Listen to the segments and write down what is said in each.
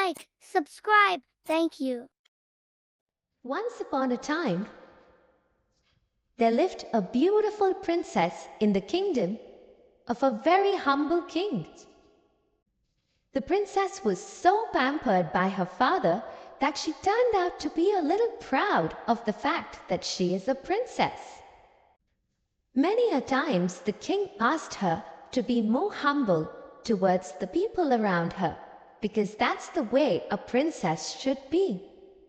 like, subscribe, thank you. Once upon a time, there lived a beautiful princess in the kingdom of a very humble king. The princess was so pampered by her father that she turned out to be a little proud of the fact that she is a princess. Many a times the king asked her to be more humble towards the people around her, because that's the way a princess should be.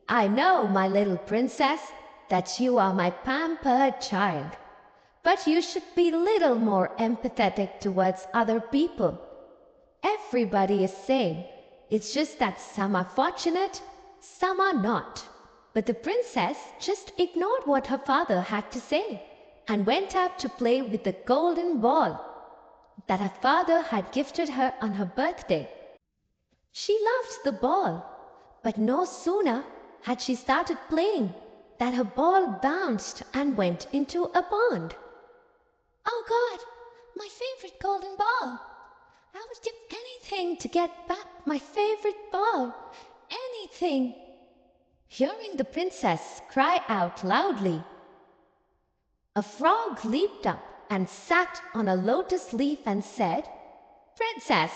I know, my little princess, that you are my pampered child, but you should be a little more empathetic towards other people. Everybody is same. It's just that some are fortunate, some are not. But the princess just ignored what her father had to say and went out to play with the golden ball that her father had gifted her on her birthday. She loved the ball, but no sooner had she started playing that her ball bounced and went into a pond. Oh God, my favorite golden ball! I would give anything to get back my favorite ball. Anything. Hearing the princess cry out loudly, a frog leaped up and sat on a lotus leaf and said, Princess,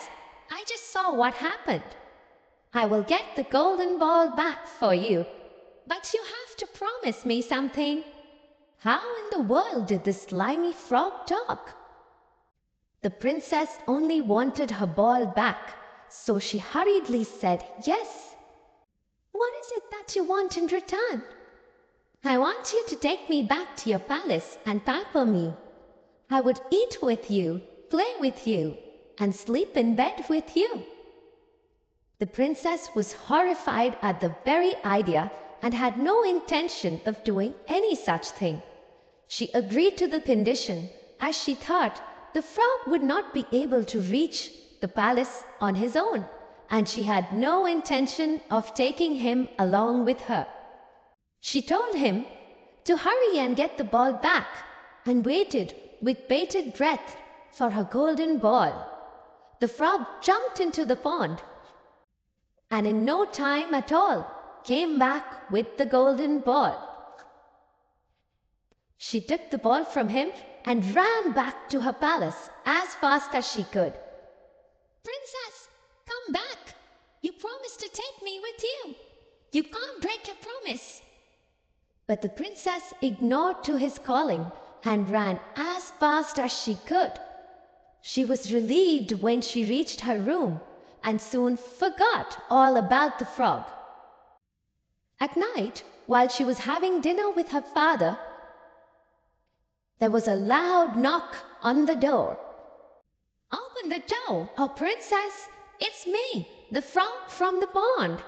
I just saw what happened. I will get the golden ball back for you, but you have to promise me something. How in the world did the slimy frog talk? The princess only wanted her ball back, so she hurriedly said yes. What is it that you want in return? I want you to take me back to your palace and pamper me. I would eat with you, play with you, and sleep in bed with you. The princess was horrified at the very idea and had no intention of doing any such thing. She agreed to the condition, as she thought the frog would not be able to reach the palace on his own, and she had no intention of taking him along with her. She told him to hurry and get the ball back, and waited with bated breath for her golden ball. The frog jumped into the pond, and in no time at all came back with the golden ball. She took the ball from him and ran back to her palace as fast as she could. Princess, come back! You promised to take me with you. You can't break your promise. But the princess ignored to his calling and ran as fast as she could. She was relieved when she reached her room and soon forgot all about the frog. At night, while she was having dinner with her father, there was a loud knock on the door. Open the door, oh princess, it's me, the frog from the pond.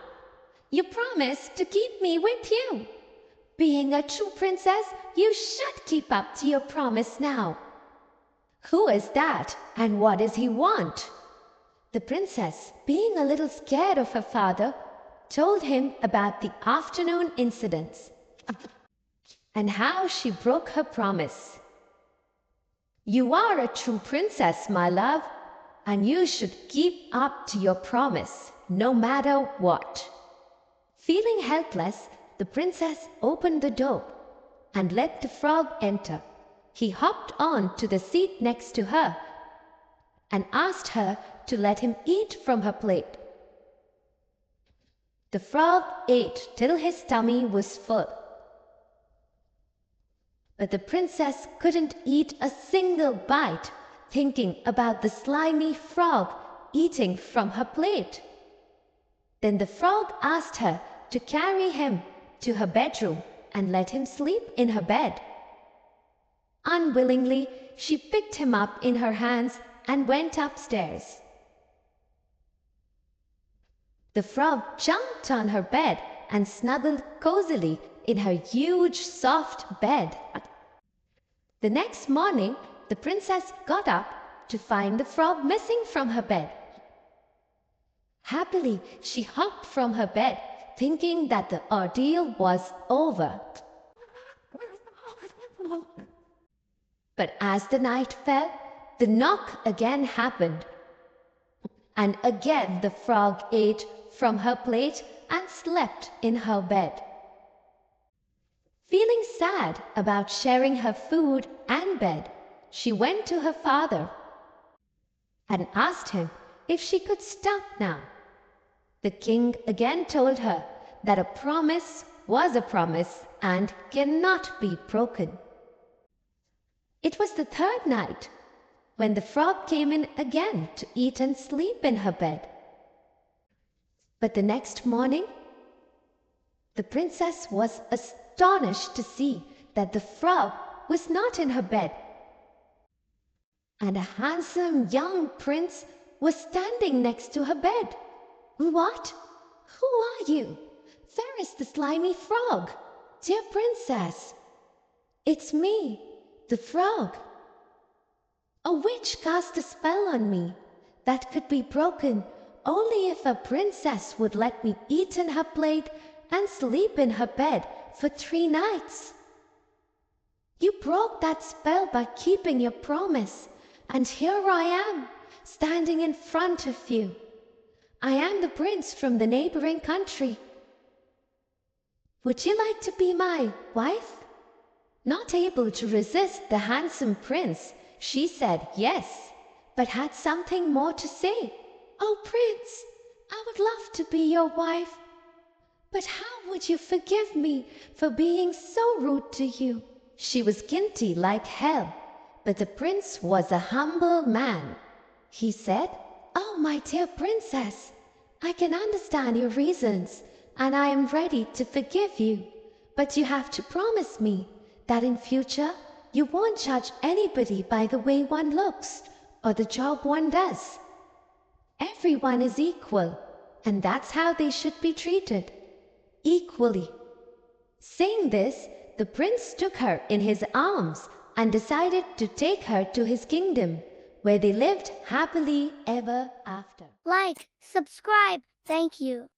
You promised to keep me with you. Being a true princess, you should keep up to your promise now. Who is that, and what does he want? The princess, being a little scared of her father, told him about the afternoon incidents and how she broke her promise. You are a true princess, my love, and you should keep up to your promise, no matter what. Feeling helpless, the princess opened the door and let the frog enter. He hopped on to the seat next to her and asked her to let him eat from her plate. The frog ate till his tummy was full. But the princess couldn't eat a single bite, thinking about the slimy frog eating from her plate. Then the frog asked her to carry him to her bedroom and let him sleep in her bed. Unwillingly, she picked him up in her hands and went upstairs. The frog jumped on her bed and snuggled cozily in her huge, soft bed. The next morning, the princess got up to find the frog missing from her bed. Happily, she hopped from her bed, thinking that the ordeal was over. But as the night fell, the knock again happened, and again the frog ate from her plate and slept in her bed. Feeling sad about sharing her food and bed, she went to her father and asked him if she could stop now. The king again told her that a promise was a promise and cannot be broken. It was the third night when the frog came in again to eat and sleep in her bed. But the next morning, the princess was astonished to see that the frog was not in her bed, and a handsome young prince was standing next to her bed. "What? Who are you?" "Where is the slimy frog?" "Dear princess, it's me, the frog. A witch cast a spell on me that could be broken only if a princess would let me eat in her plate and sleep in her bed for 3 nights. You broke that spell by keeping your promise, and here I am, standing in front of you. I am the prince from the neighboring country. Would you like to be my wife?" Not able to resist the handsome prince, she said yes, but had something more to say. "Oh, prince, I would love to be your wife. But how would you forgive me for being so rude to you?" She was guilty like hell, but the prince was a humble man. He said, "Oh, my dear princess, I can understand your reasons, and I am ready to forgive you. But you have to promise me that in future you won't judge anybody by the way one looks or the job one does. Everyone is equal, and that's how they should be treated, equally." Saying this, the prince took her in his arms and decided to take her to his kingdom, where they lived happily ever after. Like, subscribe, thank you.